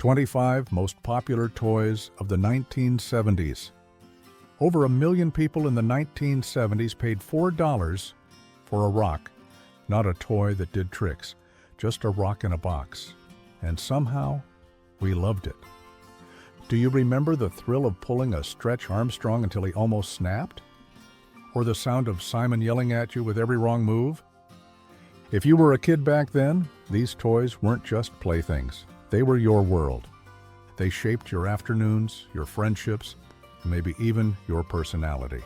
25 most popular toys of the 1970s. Over 1 million people in the 1970s paid $4 for a rock. Not a toy that did tricks, just a rock in a box. And somehow, we loved it. Do you remember the thrill of pulling a Stretch Armstrong until he almost snapped? Or the sound of Simon yelling at you with every wrong move? If you were a kid back then, these toys weren't just playthings. They were your world. They shaped your afternoons, your friendships, and maybe even your personality.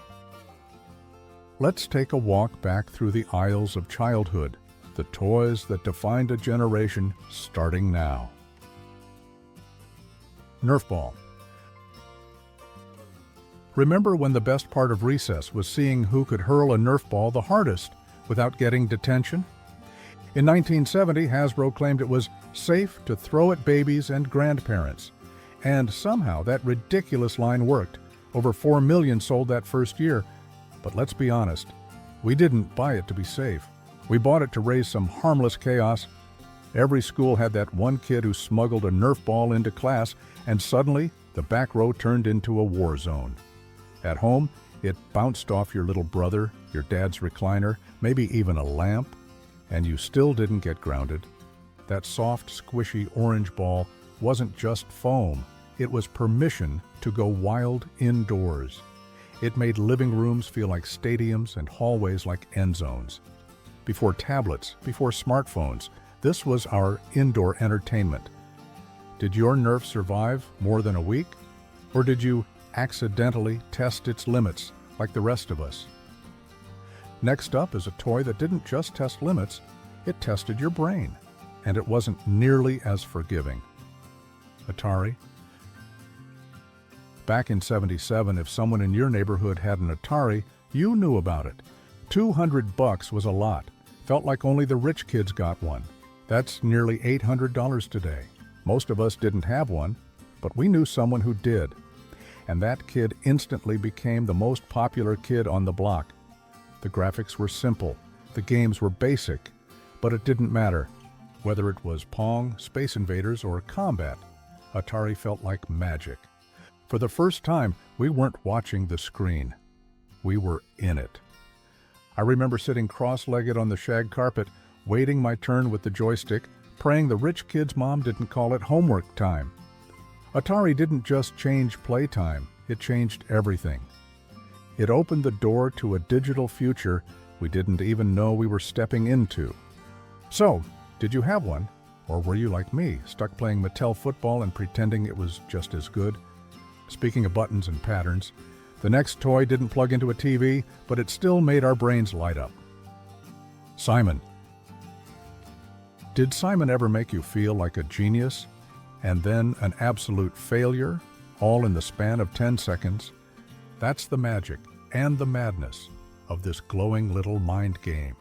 Let's take a walk back through the aisles of childhood, the toys that defined a generation starting now. Nerf Ball. Remember when the best part of recess was seeing who could hurl a Nerf ball the hardest without getting detention? In 1970, Hasbro claimed it was safe to throw at babies and grandparents. And somehow that ridiculous line worked. Over 4 million sold that first year. But let's be honest, we didn't buy it to be safe. We bought it to raise some harmless chaos. Every school had that one kid who smuggled a Nerf ball into class, and suddenly the back row turned into a war zone. At home, it bounced off your little brother, your dad's recliner, maybe even a lamp, and you still didn't get grounded. That soft, squishy orange ball wasn't just foam. It was permission to go wild indoors. It made living rooms feel like stadiums and hallways like end zones. Before tablets, before smartphones, this was our indoor entertainment. Did your Nerf survive more than a week? Or did you accidentally test its limits like the rest of us? Next up is a toy that didn't just test limits, it tested your brain. And it wasn't nearly as forgiving. Atari. Back in '77, if someone in your neighborhood had an Atari, you knew about it. $200 was a lot. Felt like only the rich kids got one. That's nearly $800 today. Most of us didn't have one, but we knew someone who did. And that kid instantly became the most popular kid on the block. The graphics were simple, the games were basic, but it didn't matter. Whether it was Pong, Space Invaders, or Combat, Atari felt like magic. For the first time, we weren't watching the screen. We were in it. I remember sitting cross-legged on the shag carpet, waiting my turn with the joystick, praying the rich kid's mom didn't call it homework time. Atari didn't just change playtime, it changed everything. It opened the door to a digital future we didn't even know we were stepping into. So, did you have one? Or were you like me, stuck playing Mattel Football and pretending it was just as good? Speaking of buttons and patterns, the next toy didn't plug into a TV, but it still made our brains light up. Simon. Did Simon ever make you feel like a genius, and then an absolute failure, all in the span of 10 seconds? That's the magic and the madness of this glowing little mind game.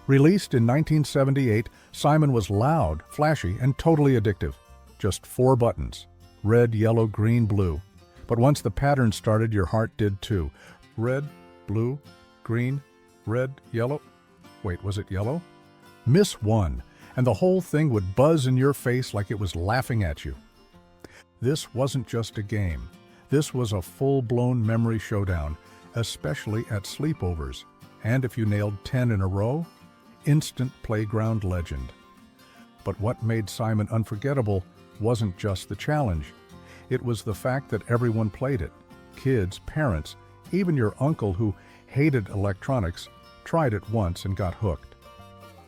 Released in 1978, Simon was loud, flashy, and totally addictive. Just 4 buttons: red, yellow, green, blue. But once the pattern started, your heart did too. Red, blue, green, red, yellow. Wait, was it yellow? Miss one, and the whole thing would buzz in your face like it was laughing at you. This wasn't just a game. This was a full-blown memory showdown, especially at sleepovers. And if you nailed 10 in a row, instant playground legend. But what made Simon unforgettable wasn't just the challenge. It was the fact that everyone played it. Kids, parents, even your uncle who hated electronics, tried it once and got hooked.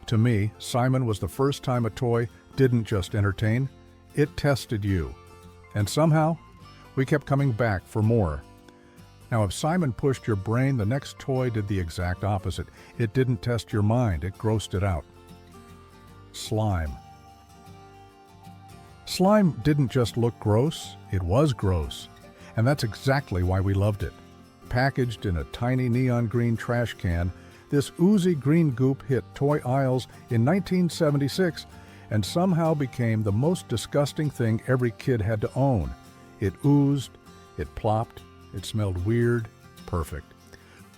To me, Simon was the first time a toy didn't just entertain, it tested you. And somehow, we kept coming back for more. Now, if Simon pushed your brain, the next toy did the exact opposite. It didn't test your mind, it grossed it out. Slime. Slime didn't just look gross, it was gross. And that's exactly why we loved it. Packaged in a tiny neon green trash can, this oozy green goop hit toy aisles in 1976 and somehow became the most disgusting thing every kid had to own. It oozed, it plopped, it smelled weird, perfect.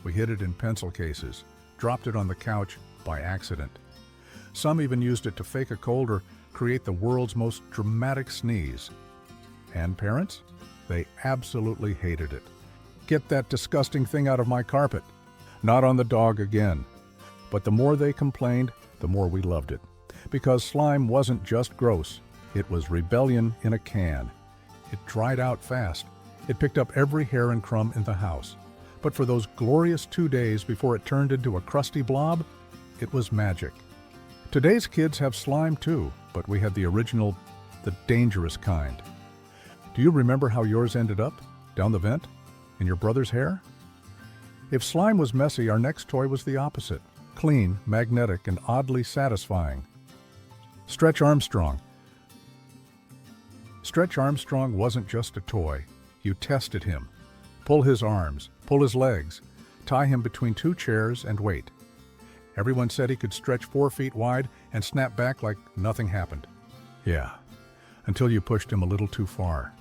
We hid it in pencil cases, dropped it on the couch by accident. Some even used it to fake a cold or create the world's most dramatic sneeze. And parents? They absolutely hated it. Get that disgusting thing out of my carpet. Not on the dog again. But the more they complained, the more we loved it. Because slime wasn't just gross. It was rebellion in a can. It dried out fast. It picked up every hair and crumb in the house. But for those glorious 2 days before it turned into a crusty blob, it was magic. Today's kids have slime too, but we had the original, the dangerous kind. Do you remember how yours ended up? Down the vent? In your brother's hair? If slime was messy, our next toy was the opposite. Clean, magnetic, and oddly satisfying. Stretch Armstrong. Stretch Armstrong wasn't just a toy. You tested him. Pull his arms, pull his legs, tie him between 2 chairs and wait. Everyone said he could stretch 4 feet wide and snap back like nothing happened. Yeah, until you pushed him a little too far.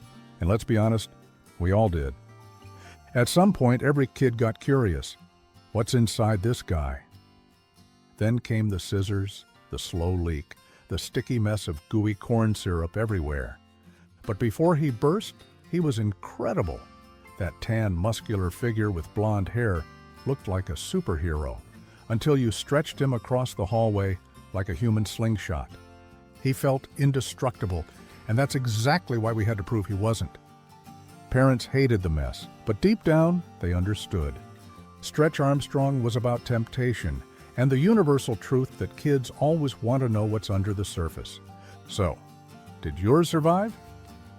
And let's be honest, we all did. At some point, every kid got curious. What's inside this guy? Then came the scissors, the slow leak, the sticky mess of gooey corn syrup everywhere. But before he burst, he was incredible. That tan, muscular figure with blonde hair looked like a superhero, until you stretched him across the hallway like a human slingshot. He felt indestructible, and that's exactly why we had to prove he wasn't. Parents hated the mess, but deep down, they understood. Stretch Armstrong was about temptation, and the universal truth that kids always want to know what's under the surface. So, did yours survive?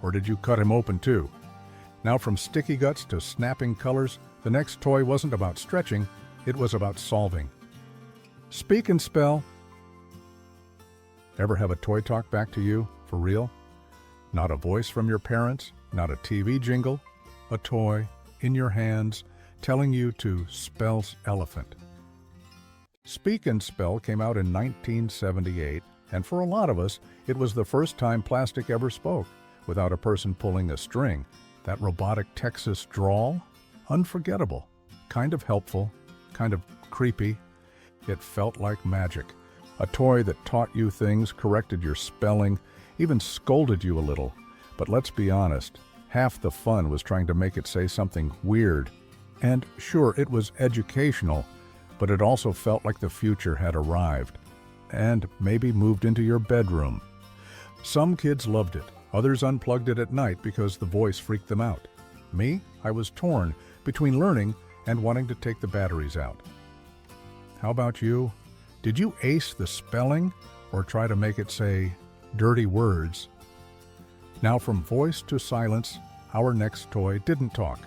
Or did you cut him open too? Now from sticky guts to snapping colors, the next toy wasn't about stretching, it was about solving. Speak and spell. Ever have a toy talk back to you, for real? Not a voice from your parents, not a TV jingle, a toy, in your hands, telling you to spell elephant. Speak and Spell came out in 1978, and for a lot of us, it was the first time plastic ever spoke, without a person pulling a string. That robotic Texas drawl? Unforgettable. Kind of helpful, kind of creepy. It felt like magic. A toy that taught you things, corrected your spelling, even scolded you a little. But let's be honest, half the fun was trying to make it say something weird. And sure, it was educational, but it also felt like the future had arrived, and maybe moved into your bedroom. Some kids loved it, others unplugged it at night because the voice freaked them out. Me, I was torn between learning and wanting to take the batteries out. How about you? Did you ace the spelling or try to make it say dirty words? Now from voice to silence, our next toy didn't talk,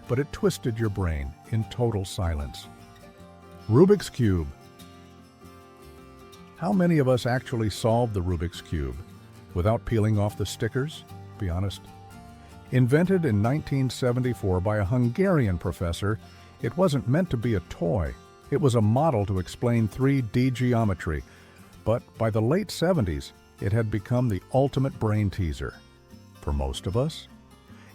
but it twisted your brain in total silence. Rubik's Cube. How many of us actually solved the Rubik's Cube without peeling off the stickers? Be honest. Invented in 1974 by a Hungarian professor, it wasn't meant to be a toy. It was a model to explain 3D geometry, but by the late 70s, it had become the ultimate brain teaser. For most of us,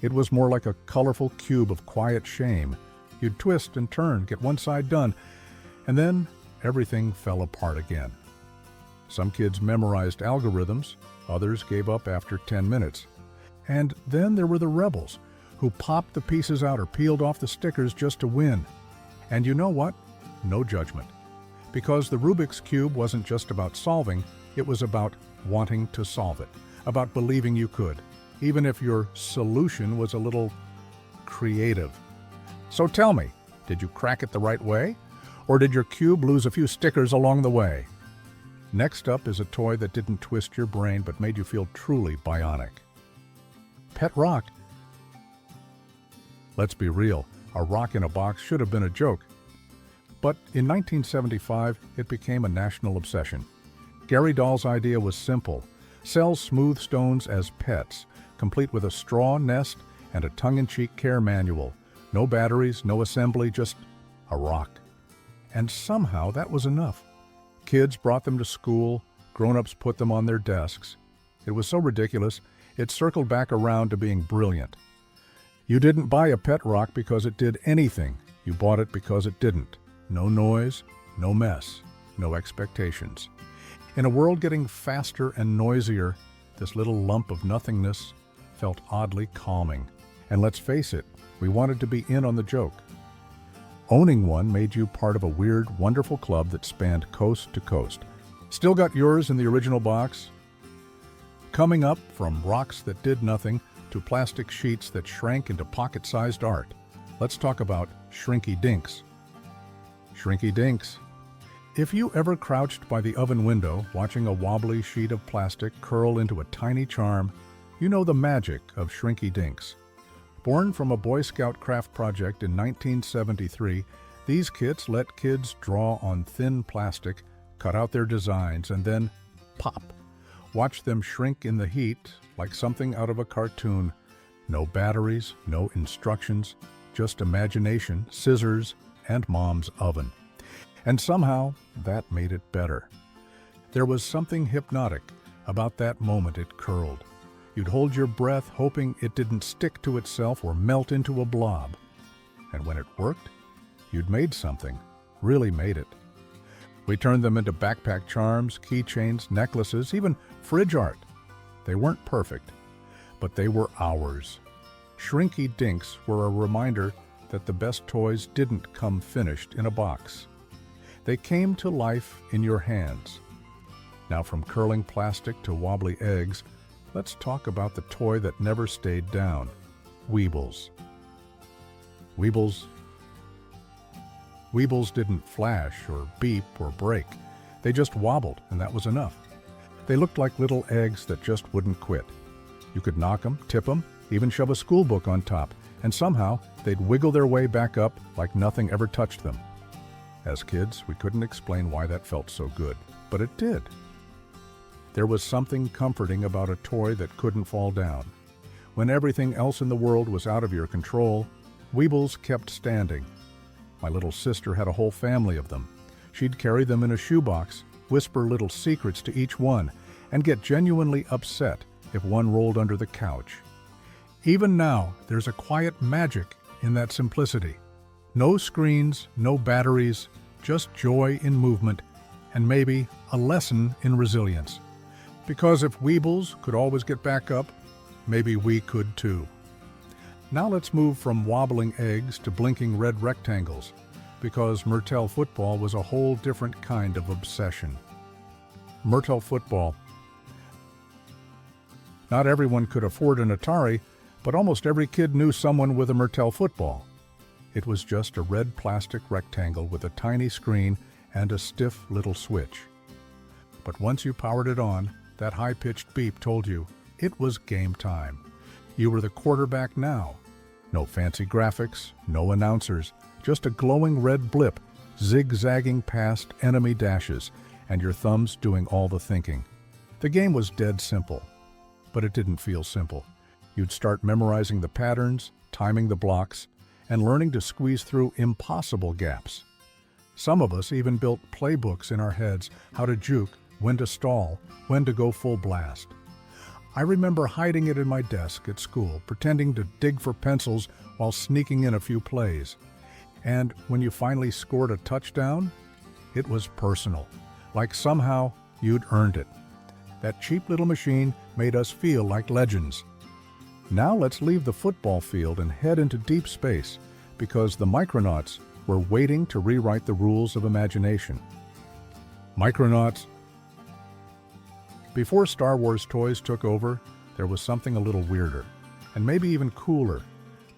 it was more like a colorful cube of quiet shame. You'd twist and turn, get one side done, and then everything fell apart again. Some kids memorized algorithms, others gave up after 10 minutes. And then there were the rebels, who popped the pieces out or peeled off the stickers just to win. And you know what? No judgment. Because the Rubik's Cube wasn't just about solving, it was about wanting to solve it, about believing you could, even if your solution was a little creative. So tell me, did you crack it the right way? Or did your cube lose a few stickers along the way? Next up is a toy that didn't twist your brain but made you feel truly bionic. Pet rock. Let's be real, a rock in a box should have been a joke. But in 1975, it became a national obsession. Gary Dahl's idea was simple. Sell smooth stones as pets, complete with a straw nest and a tongue-in-cheek care manual. No batteries, no assembly, just a rock. And somehow that was enough. Kids brought them to school, grown-ups put them on their desks. It was so ridiculous, it circled back around to being brilliant. You didn't buy a pet rock because it did anything. You bought it because it didn't. No noise, no mess, no expectations. In a world getting faster and noisier, this little lump of nothingness felt oddly calming. And let's face it, we wanted to be in on the joke. Owning one made you part of a weird, wonderful club that spanned coast to coast. Still got yours in the original box? Coming up, from rocks that did nothing to plastic sheets that shrank into pocket-sized art, let's talk about Shrinky Dinks. Shrinky Dinks. If you ever crouched by the oven window watching a wobbly sheet of plastic curl into a tiny charm, you know the magic of Shrinky Dinks. Born from a Boy Scout craft project in 1973, these kits let kids draw on thin plastic, cut out their designs, and then pop. Watch them shrink in the heat like something out of a cartoon. No batteries, no instructions, just imagination, scissors, and Mom's oven. And somehow, that made it better. There was something hypnotic about that moment it curled. You'd hold your breath hoping it didn't stick to itself or melt into a blob. And when it worked, you'd made something, really made it. We turned them into backpack charms, keychains, necklaces, even fridge art. They weren't perfect, but they were ours. Shrinky Dinks were a reminder that the best toys didn't come finished in a box. They came to life in your hands. Now, from curling plastic to wobbly eggs, let's talk about the toy that never stayed down, Weebles. Weebles didn't flash or beep or break. They just wobbled, and that was enough. They looked like little eggs that just wouldn't quit. You could knock them, tip them, even shove a school book on top, and somehow they'd wiggle their way back up like nothing ever touched them. As kids, we couldn't explain why that felt so good, but it did. There was something comforting about a toy that couldn't fall down. When everything else in the world was out of your control, Weebles kept standing. My little sister had a whole family of them. She'd carry them in a shoebox, whisper little secrets to each one, and get genuinely upset if one rolled under the couch. Even now, there's a quiet magic in that simplicity. No screens, no batteries, just joy in movement, and maybe a lesson in resilience. Because if Weebles could always get back up, maybe we could too. Now let's move from wobbling eggs to blinking red rectangles, because Mattel Football was a whole different kind of obsession. Mattel Football. Not everyone could afford an Atari, but almost every kid knew someone with a Mattel Football. It was just a red plastic rectangle with a tiny screen and a stiff little switch. But once you powered it on, that high-pitched beep told you it was game time. You were the quarterback now. No fancy graphics, no announcers, just a glowing red blip zigzagging past enemy dashes and your thumbs doing all the thinking. The game was dead simple, but it didn't feel simple. You'd start memorizing the patterns, timing the blocks, and learning to squeeze through impossible gaps. Some of us even built playbooks in our heads, how to juke, when to stall, when to go full blast. I remember hiding it in my desk at school, pretending to dig for pencils while sneaking in a few plays. And when you finally scored a touchdown, it was personal, like somehow you'd earned it. That cheap little machine made us feel like legends. Now let's leave the football field and head into deep space, because the Micronauts were waiting to rewrite the rules of imagination. Micronauts. Before Star Wars toys took over, there was something a little weirder, and maybe even cooler.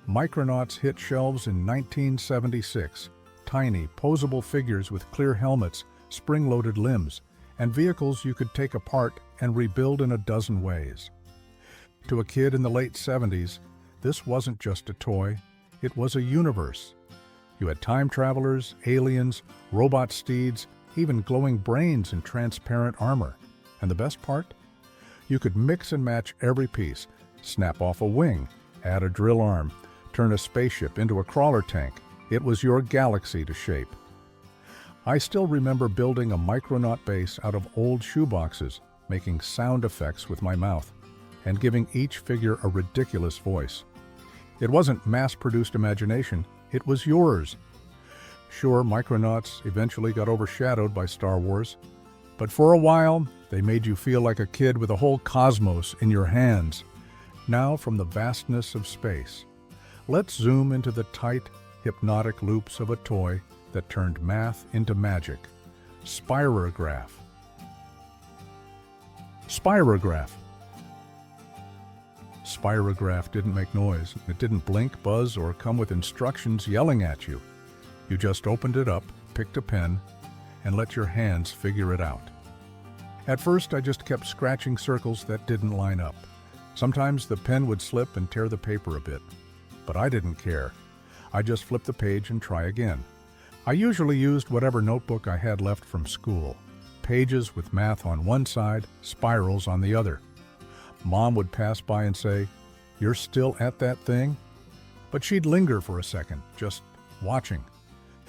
Micronauts hit shelves in 1976. Tiny, posable figures with clear helmets, spring-loaded limbs, and vehicles you could take apart and rebuild in a dozen ways. To a kid in the late 70s, this wasn't just a toy, it was a universe. You had time travelers, aliens, robot steeds, even glowing brains in transparent armor. And the best part? You could mix and match every piece, snap off a wing, add a drill arm, turn a spaceship into a crawler tank. It was your galaxy to shape. I still remember building a Micronaut base out of old shoeboxes, making sound effects with my mouth, and giving each figure a ridiculous voice. It wasn't mass-produced imagination, it was yours. Sure, Micronauts eventually got overshadowed by Star Wars, But for a while, they made you feel like a kid with a whole cosmos in your hands. Now, from the vastness of space, let's zoom into the tight, hypnotic loops of a toy that turned math into magic. Spirograph. Spirograph. Spirograph didn't make noise. It didn't blink, buzz, or come with instructions yelling at you. You just opened it up, picked a pen, and let your hands figure it out. At first, I just kept scratching circles that didn't line up. Sometimes the pen would slip and tear the paper a bit. But I didn't care. I just flipped the page and try again. I usually used whatever notebook I had left from school. Pages with math on one side, spirals on the other. Mom would pass by and say, "You're still at that thing?" But she'd linger for a second, just watching.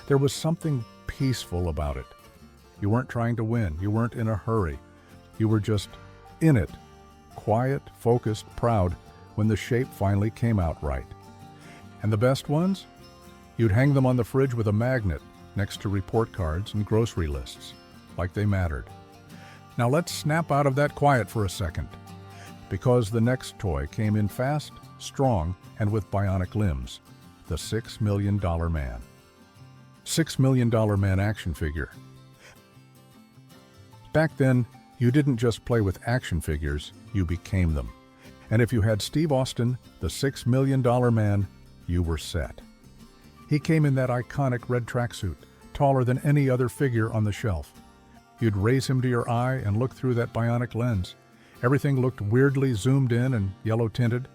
There was something peaceful about it. You weren't trying to win. You weren't in a hurry. You were just in it. Quiet, focused, proud when the shape finally came out right. And the best ones? You'd hang them on the fridge with a magnet next to report cards and grocery lists, like they mattered. Now let's snap out of that quiet for a second, because the next toy came in fast, strong, and with bionic limbs. The $6 Million Man. $6 Million Man action figure. Back then, you didn't just play with action figures, you became them. And if you had Steve Austin, the $6 Million Man, you were set. He came in that iconic red tracksuit, taller than any other figure on the shelf. You'd raise him to your eye and look through that bionic lens. Everything looked weirdly zoomed in and yellow-tinted.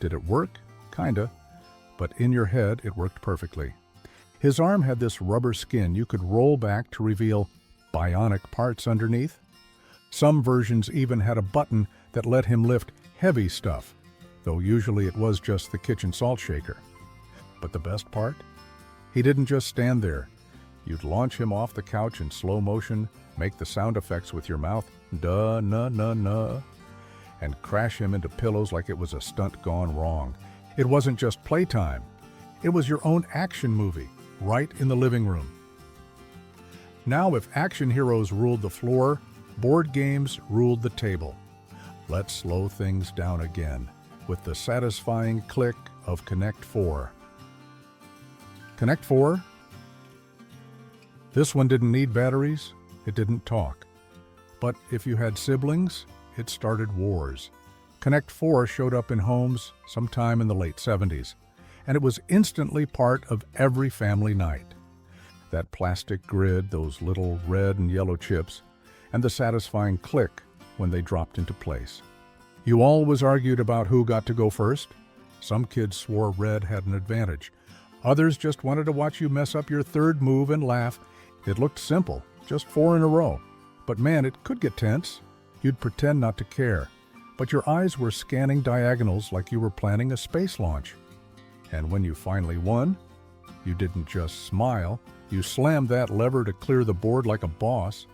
Did it work? Kinda. But in your head, it worked perfectly. His arm had this rubber skin you could roll back to reveal bionic parts underneath. Some versions even had a button that let him lift heavy stuff, though usually it was just the kitchen salt shaker. But the best part? He didn't just stand there. You'd launch him off the couch in slow motion, make the sound effects with your mouth, duh, na, na, na, and crash him into pillows like it was a stunt gone wrong. It wasn't just playtime. It was your own action movie, right in the living room. Now, if action heroes ruled the floor, board games ruled the table. Let's slow things down again with the satisfying click of Connect 4. Connect 4? This one didn't need batteries, it didn't talk. But if you had siblings, it started wars. Connect 4 showed up in homes sometime in the late 70s, and it was instantly part of every family night. That plastic grid, those little red and yellow chips, and the satisfying click when they dropped into place. You always argued about who got to go first. Some kids swore red had an advantage. Others just wanted to watch you mess up your third move and laugh. It looked simple, just 4 in a row. But man, it could get tense. You'd pretend not to care, but your eyes were scanning diagonals like you were planning a space launch. And when you finally won, you didn't just smile, you slammed that lever to clear the board like a boss.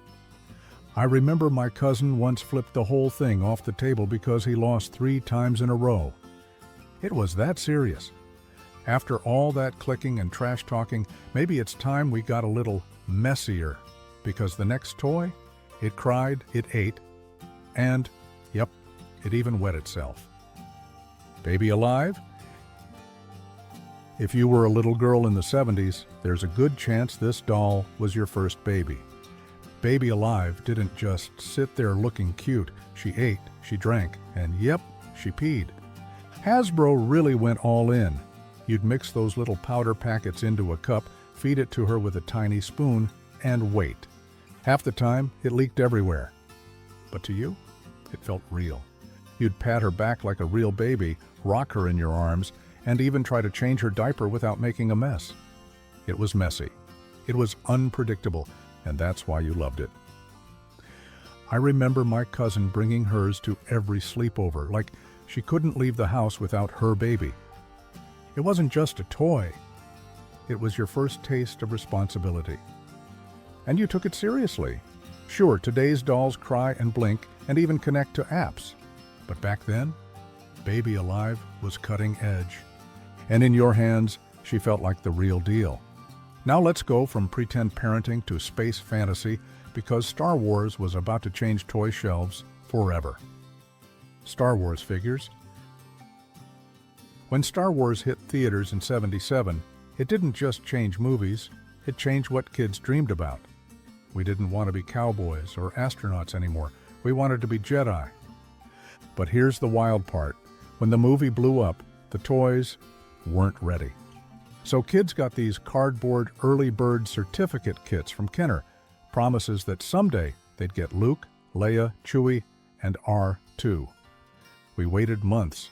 I remember my cousin once flipped the whole thing off the table because he lost 3 times in a row. It was that serious. After all that clicking and trash talking, maybe it's time we got a little messier, because the next toy, it cried, it ate, and, yep, it even wet itself. Baby alive? If you were a little girl in the 70s, there's a good chance this doll was your first baby. Baby Alive didn't just sit there looking cute. She ate, she drank, and yep, she peed. Hasbro really went all in. You'd mix those little powder packets into a cup, feed it to her with a tiny spoon, and wait. Half the time, it leaked everywhere. But to you, it felt real. You'd pat her back like a real baby, rock her in your arms, and even try to change her diaper without making a mess. It was messy. It was unpredictable, and that's why you loved it. I remember my cousin bringing hers to every sleepover, like she couldn't leave the house without her baby. It wasn't just a toy. It was your first taste of responsibility. And you took it seriously. Sure, today's dolls cry and blink and even connect to apps. But back then, Baby Alive was cutting edge. And in your hands, she felt like the real deal. Now let's go from pretend parenting to space fantasy because Star Wars was about to change toy shelves forever. Star Wars figures. When Star Wars hit theaters in '77, it didn't just change movies, it changed what kids dreamed about. We didn't want to be cowboys or astronauts anymore. We wanted to be Jedi. But here's the wild part. When the movie blew up, the toys weren't ready. So kids got these cardboard early bird certificate kits from Kenner, promises that someday they'd get Luke, Leia, Chewie, and R2. We waited months.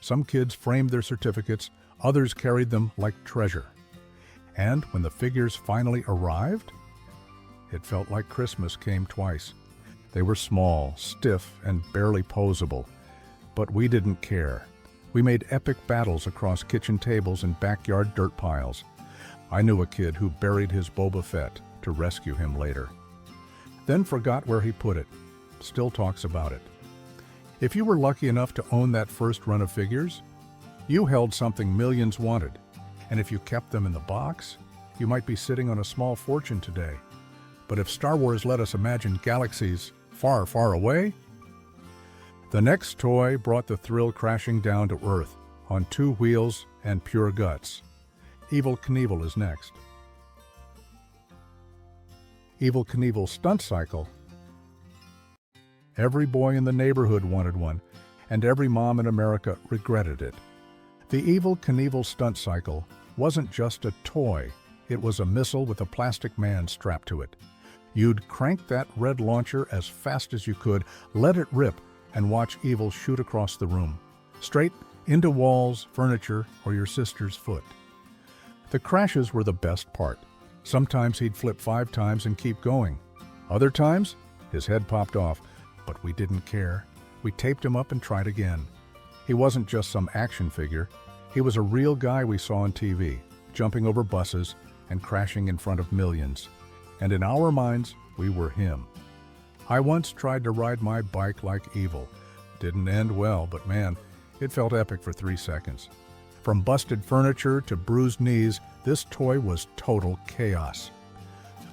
Some kids framed their certificates, others carried them like treasure. And when the figures finally arrived, it felt like Christmas came twice. They were small, stiff, and barely posable. But we didn't care. We made epic battles across kitchen tables and backyard dirt piles. I knew a kid who buried his Boba Fett to rescue him later. Then forgot where he put it. Still talks about it. If you were lucky enough to own that first run of figures, you held something millions wanted. And if you kept them in the box, you might be sitting on a small fortune today. But if Star Wars let us imagine galaxies far, far away, the next toy brought the thrill crashing down to earth on 2 wheels and pure guts. Evel Knievel is next. Evel Knievel Stunt Cycle. Every boy in the neighborhood wanted one, and every mom in America regretted it. The Evel Knievel Stunt Cycle wasn't just a toy, it was a missile with a plastic man strapped to it. You'd crank that red launcher as fast as you could, let it rip, and watch Evel shoot across the room, straight into walls, furniture, or your sister's foot. The crashes were the best part. Sometimes he'd flip 5 times and keep going. Other times, his head popped off, but we didn't care. We taped him up and tried again. He wasn't just some action figure. He was a real guy we saw on TV, jumping over buses and crashing in front of millions. And in our minds, we were him. I once tried to ride my bike like Evel. Didn't end well, but man, it felt epic for 3 seconds. From busted furniture to bruised knees, this toy was total chaos.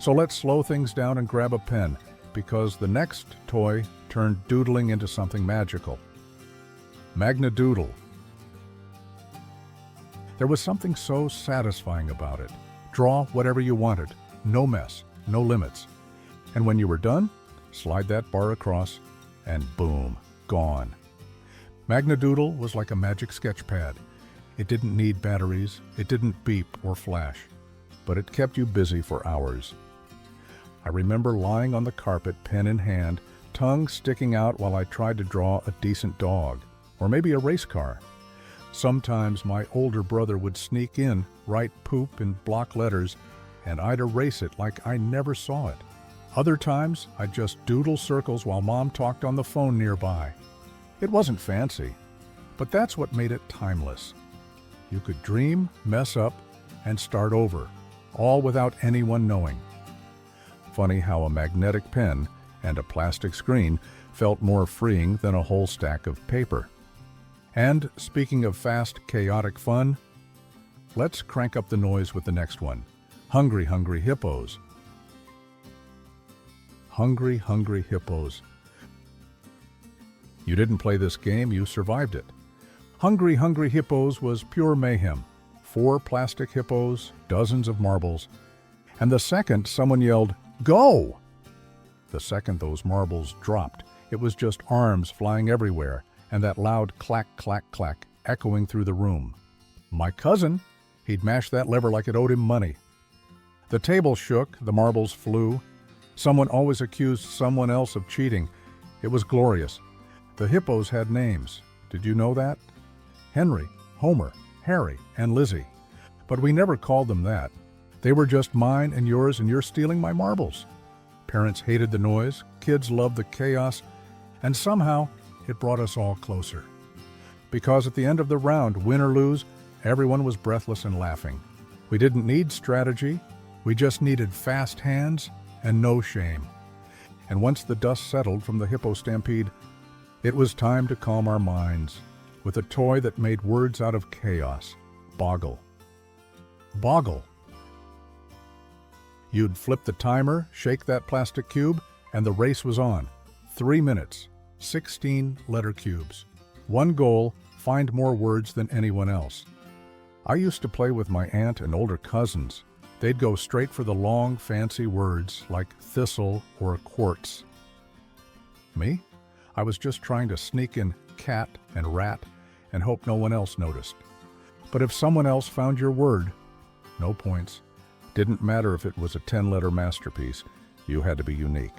So let's slow things down and grab a pen, because the next toy turned doodling into something magical. Magna Doodle. There was something so satisfying about it. Draw whatever you wanted, no mess, no limits. And when you were done, slide that bar across, and boom, gone. Magna Doodle was like a magic sketch pad. It didn't need batteries, it didn't beep or flash, but it kept you busy for hours. I remember lying on the carpet, pen in hand, tongue sticking out while I tried to draw a decent dog, or maybe a race car. Sometimes my older brother would sneak in, write poop in block letters, and I'd erase it like I never saw it. Other times, I'd just doodle circles while Mom talked on the phone nearby. It wasn't fancy, but that's what made it timeless. You could dream, mess up, and start over, all without anyone knowing. Funny how a magnetic pen and a plastic screen felt more freeing than a whole stack of paper. And speaking of fast, chaotic fun, let's crank up the noise with the next one. Hungry, Hungry Hippos. Hungry, Hungry Hippos. You didn't play this game, you survived it. Hungry, Hungry Hippos was pure mayhem. 4 plastic hippos, dozens of marbles, and the second someone yelled, "Go!" The second those marbles dropped, it was just arms flying everywhere, and that loud clack, clack, clack echoing through the room. My cousin, he'd mash that lever like it owed him money. The table shook, the marbles flew. Someone always accused someone else of cheating. It was glorious. The hippos had names. Did you know that? Henry, Homer, Harry, and Lizzie. But we never called them that. They were just mine and yours, and you're stealing my marbles. Parents hated the noise, kids loved the chaos, and somehow it brought us all closer. Because at the end of the round, win or lose, everyone was breathless and laughing. We didn't need strategy, we just needed fast hands and no shame. And once the dust settled from the hippo stampede, it was time to calm our minds with a toy that made words out of chaos. Boggle. Boggle. You'd flip the timer, shake that plastic cube, and the race was on. 3 minutes, 16 letter cubes. One goal, find more words than anyone else. I used to play with my aunt and older cousins. They'd go straight for the long, fancy words like thistle or quartz. Me? I was just trying to sneak in cat and rat and hope no one else noticed. But if someone else found your word, no points. Didn't matter if it was a 10-letter masterpiece, you had to be unique.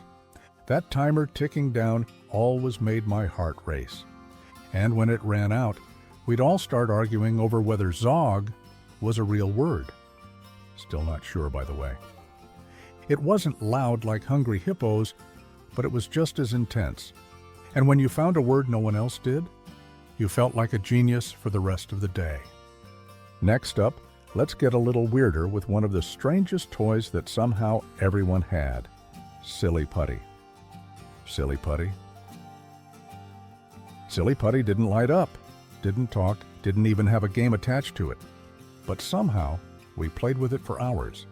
That timer ticking down always made my heart race. And when it ran out, we'd all start arguing over whether zog was a real word. Still not sure, by the way. It wasn't loud like hungry hippos, but it was just as intense. And when you found a word no one else did, you felt like a genius for the rest of the day. Next up, let's get a little weirder with one of the strangest toys that somehow everyone had. Silly Putty. Silly Putty. Silly Putty didn't light up, didn't talk, didn't even have a game attached to it. But somehow, we played with it for hours.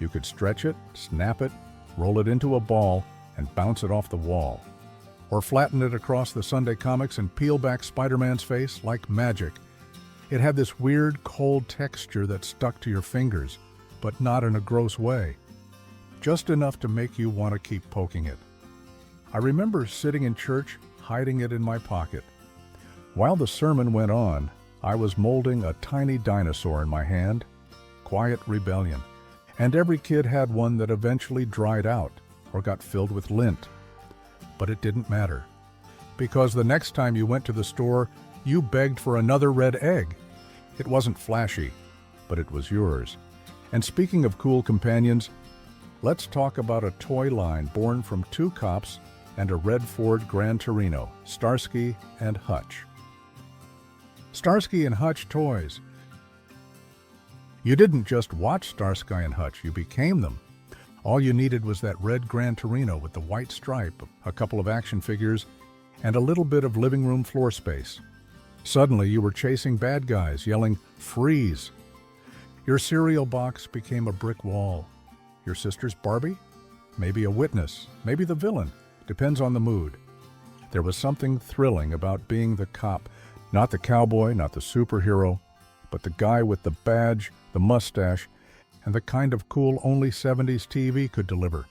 You could stretch it, snap it, roll it into a ball, and bounce it off the wall. Or flatten it across the Sunday comics and peel back Spider-Man's face like magic. It had this weird, cold texture that stuck to your fingers, but not in a gross way. Just enough to make you want to keep poking it. I remember sitting in church, hiding it in my pocket. While the sermon went on, I was molding a tiny dinosaur in my hand. Quiet rebellion. And every kid had one that eventually dried out or got filled with lint. But it didn't matter, because the next time you went to the store, you begged for another red egg. It wasn't flashy, but it was yours. And speaking of cool companions, let's talk about a toy line born from 2 cops and a red Ford Gran Torino, Starsky and Hutch. Starsky and Hutch toys. You didn't just watch Starsky and Hutch, you became them. All you needed was that red Gran Torino with the white stripe, a couple of action figures, and a little bit of living room floor space. Suddenly you were chasing bad guys, yelling, "Freeze!" Your cereal box became a brick wall. Your sister's Barbie? Maybe a witness, maybe the villain. Depends on the mood. There was something thrilling about being the cop, not the cowboy, not the superhero, but the guy with the badge, the mustache, and the kind of cool only 70s TV could deliver.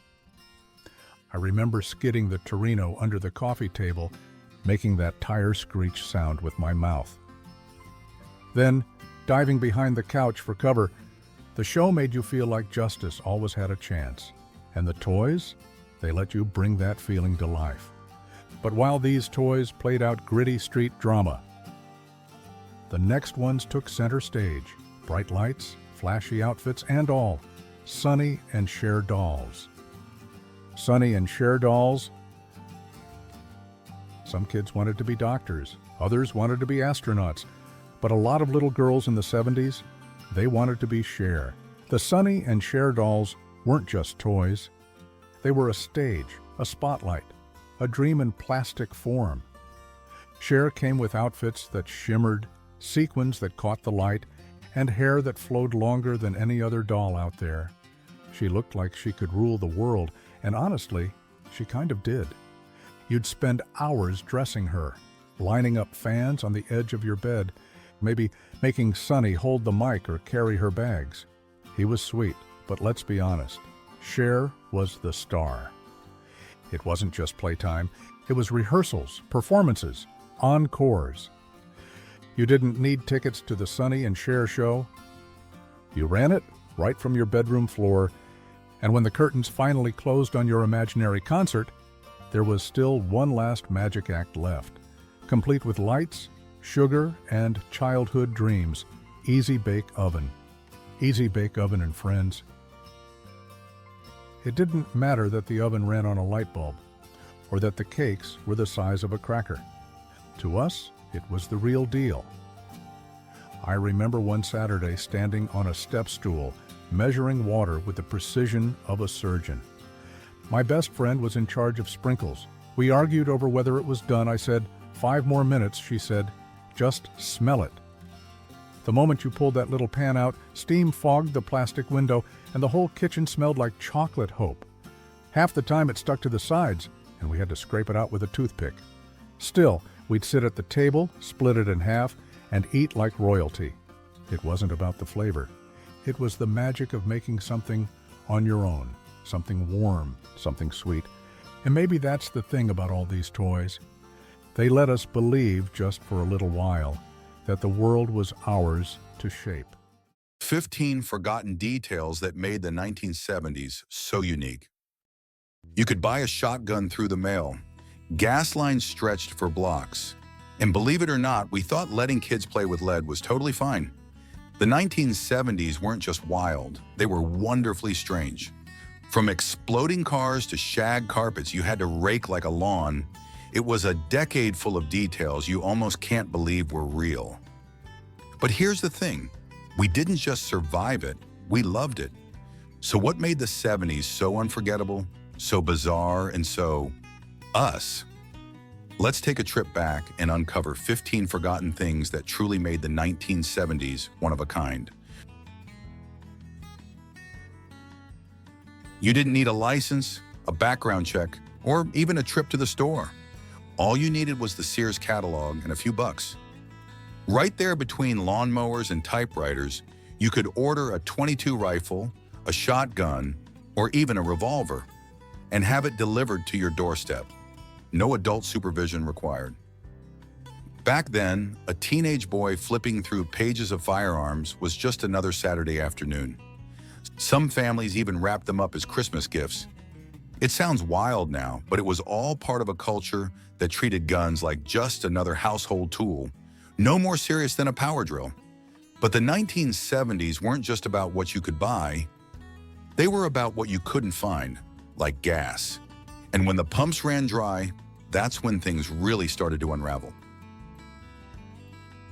I remember skidding the Torino under the coffee table, making that tire screech sound with my mouth. Then, diving behind the couch for cover, the show made you feel like justice always had a chance. And the toys? They let you bring that feeling to life. But while these toys played out gritty street drama, the next ones took center stage. Bright lights, flashy outfits, and all. Sonny and Cher dolls. Sonny and Cher dolls. Some kids wanted to be doctors. Others wanted to be astronauts. But a lot of little girls in the 70s, they wanted to be Cher. The Sonny and Cher dolls weren't just toys. They were a stage, a spotlight, a dream in plastic form. Cher came with outfits that shimmered, sequins that caught the light, and hair that flowed longer than any other doll out there. She looked like she could rule the world, and honestly, she kind of did. You'd spend hours dressing her, lining up fans on the edge of your bed, maybe making Sonny hold the mic or carry her bags. He was sweet, but let's be honest, Cher was the star. It wasn't just playtime, it was rehearsals, performances, encores. You didn't need tickets to the Sonny and Cher show. You ran it right from your bedroom floor, and when the curtains finally closed on your imaginary concert, there was still one last magic act left, complete with lights, sugar, and childhood dreams. Easy Bake Oven. Easy Bake Oven and friends. It didn't matter that the oven ran on a light bulb, or that the cakes were the size of a cracker. To us, it was the real deal. I remember one Saturday standing on a step stool, measuring water with the precision of a surgeon. My best friend was in charge of sprinkles. We argued over whether it was done. I said, 5 more minutes, she said, just smell it. The moment you pulled that little pan out, steam fogged the plastic window, and the whole kitchen smelled like chocolate hope. Half the time it stuck to the sides, and we had to scrape it out with a toothpick. Still, we'd sit at the table, split it in half, and eat like royalty. It wasn't about the flavor. It was the magic of making something on your own, something warm, something sweet. And maybe that's the thing about all these toys. They let us believe, just for a little while, that the world was ours to shape. 15 forgotten details that made the 1970s so unique. You could buy a shotgun through the mail. Gas lines stretched for blocks. And believe it or not, we thought letting kids play with lead was totally fine. The 1970s weren't just wild, they were wonderfully strange. From exploding cars to shag carpets you had to rake like a lawn, it was a decade full of details you almost can't believe were real. But here's the thing, we didn't just survive it, we loved it. So what made the 70s so unforgettable, so bizarre, and so us? Let's take a trip back and uncover 15 forgotten things that truly made the 1970s one of a kind. You didn't need a license, a background check, or even a trip to the store. All you needed was the Sears catalog and a few bucks. Right there between lawnmowers and typewriters, you could order a .22 rifle, a shotgun, or even a revolver, and have it delivered to your doorstep. No adult supervision required. Back then, a teenage boy flipping through pages of firearms was just another Saturday afternoon. Some families even wrapped them up as Christmas gifts. It sounds wild now, but it was all part of a culture that treated guns like just another household tool, no more serious than a power drill. But the 1970s weren't just about what you could buy, they were about what you couldn't find, like gas. And when the pumps ran dry, that's when things really started to unravel.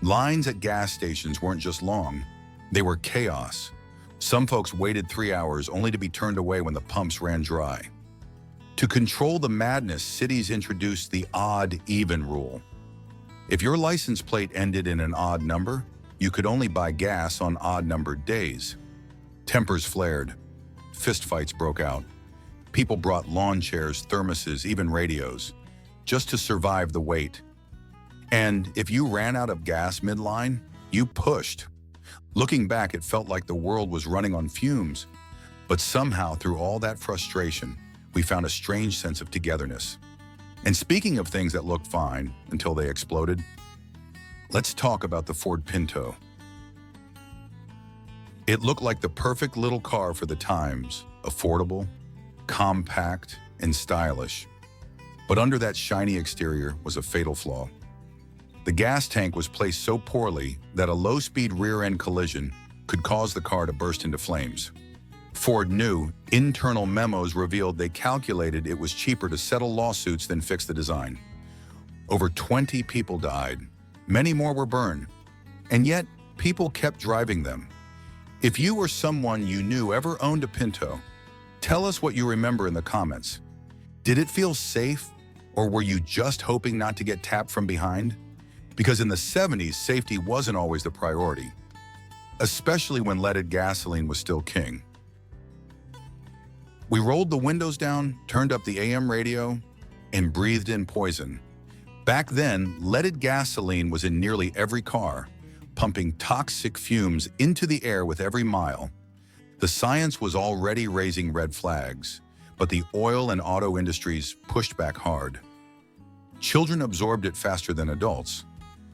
Lines at gas stations weren't just long, they were chaos. Some folks waited 3 hours only to be turned away when the pumps ran dry. To control the madness, cities introduced the odd-even rule. If your license plate ended in an odd number, you could only buy gas on odd-numbered days. Tempers flared. Fistfights broke out. People brought lawn chairs, thermoses, even radios, just to survive the wait. And if you ran out of gas midline, you pushed. Looking back, it felt like the world was running on fumes. But somehow, through all that frustration, we found a strange sense of togetherness. And speaking of things that looked fine until they exploded, let's talk about the Ford Pinto. It looked like the perfect little car for the times, affordable, compact, and stylish. But under that shiny exterior was a fatal flaw. The gas tank was placed so poorly that a low-speed rear-end collision could cause the car to burst into flames. Ford knew. Internal memos revealed they calculated it was cheaper to settle lawsuits than fix the design. Over 20 people died. Many more were burned. And yet, people kept driving them. If you or someone you knew ever owned a Pinto, tell us what you remember in the comments. Did it feel safe, or were you just hoping not to get tapped from behind? Because in the 70s, safety wasn't always the priority, especially when leaded gasoline was still king. We rolled the windows down, turned up the AM radio, and breathed in poison. Back then, leaded gasoline was in nearly every car, pumping toxic fumes into the air with every mile. The science was already raising red flags, but the oil and auto industries pushed back hard. Children absorbed it faster than adults.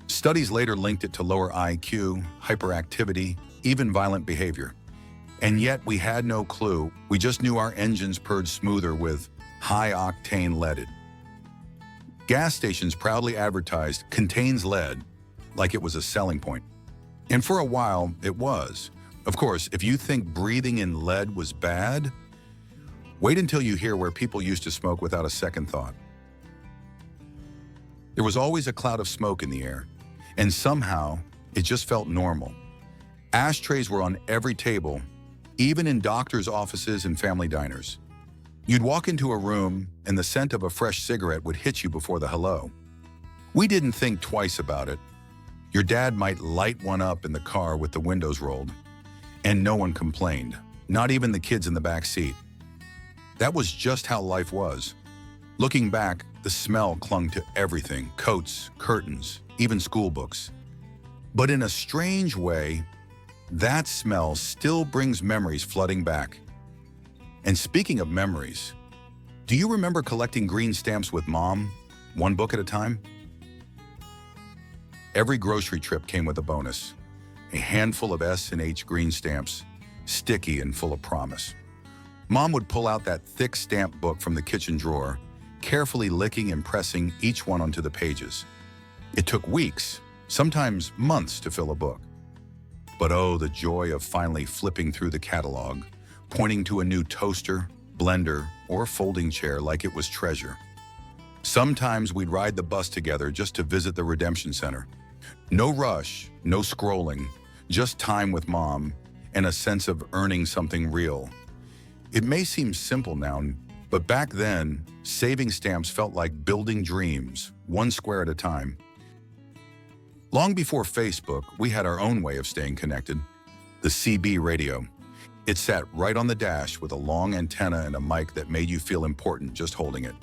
Studies later linked it to lower IQ, hyperactivity, even violent behavior. And yet we had no clue. We just knew our engines purred smoother with high-octane leaded. Gas stations proudly advertised "contains lead" like it was a selling point. And for a while, it was. Of course, if you think breathing in lead was bad, wait until you hear where people used to smoke without a second thought. There was always a cloud of smoke in the air, and somehow it just felt normal. Ashtrays were on every table, even in doctors' offices and family diners. You'd walk into a room and the scent of a fresh cigarette would hit you before the hello. We didn't think twice about it. Your dad might light one up in the car with the windows rolled, and no one complained, not even the kids in the back seat. That was just how life was. Looking back, the smell clung to everything: coats, curtains, even school books. But in a strange way, that smell still brings memories flooding back. And speaking of memories, do you remember collecting green stamps with Mom, one book at a time? Every grocery trip came with a bonus: a handful of S&H green stamps, sticky and full of promise. Mom would pull out that thick stamp book from the kitchen drawer, carefully licking and pressing each one onto the pages. It took weeks, sometimes months, to fill a book. But oh, the joy of finally flipping through the catalog, pointing to a new toaster, blender, or folding chair like it was treasure. Sometimes we'd ride the bus together just to visit the redemption center. No rush, no scrolling, just time with Mom and a sense of earning something real. It may seem simple now, but back then, saving stamps felt like building dreams, one square at a time. Long before Facebook, we had our own way of staying connected: the CB radio. It sat right on the dash with a long antenna and a mic that made you feel important just holding it.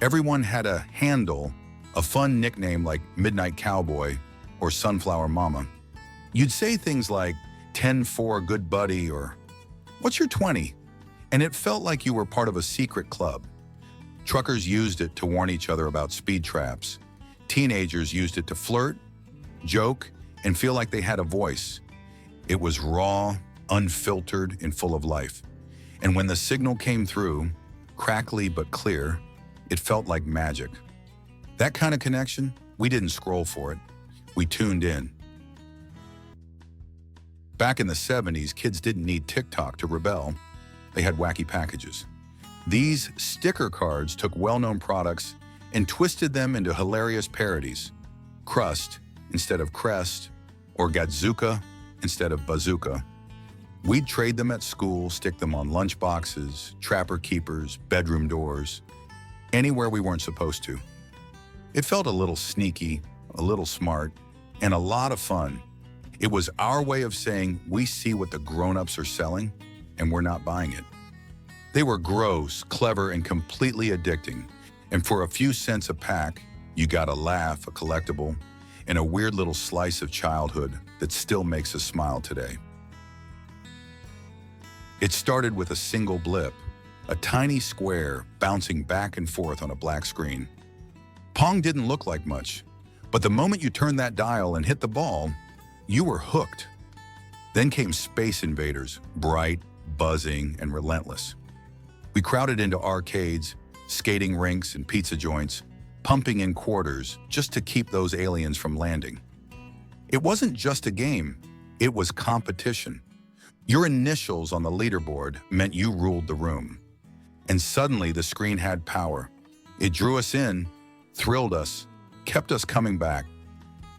Everyone had a handle, a fun nickname like Midnight Cowboy or Sunflower Mama. You'd say things like 10-4 good buddy or what's your 20? And it felt like you were part of a secret club. Truckers used it to warn each other about speed traps. Teenagers used it to flirt, joke, and feel like they had a voice. It was raw, unfiltered, and full of life. And when the signal came through, crackly but clear, it felt like magic. That kind of connection, we didn't scroll for it. We tuned in. Back in the 70s, kids didn't need TikTok to rebel. They had wacky packages. These sticker cards took well-known products and twisted them into hilarious parodies. Crust instead of crest, or Gadzuka instead of bazooka. We'd trade them at school, stick them on lunchboxes, trapper keepers, bedroom doors, anywhere we weren't supposed to. It felt a little sneaky, a little smart, and a lot of fun. It was our way of saying we see what the grown-ups are selling, and we're not buying it. They were gross, clever, and completely addicting. And for a few cents a pack, you got a laugh, a collectible, and a weird little slice of childhood that still makes us smile today. It started with a single blip, a tiny square bouncing back and forth on a black screen. Pong didn't look like much, but the moment you turned that dial and hit the ball, you were hooked. Then came Space Invaders, bright, buzzing, and relentless. We crowded into arcades, skating rinks, and pizza joints, pumping in quarters just to keep those aliens from landing. It wasn't just a game, it was competition. Your initials on the leaderboard meant you ruled the room. And suddenly the screen had power. It drew us in, thrilled us, kept us coming back.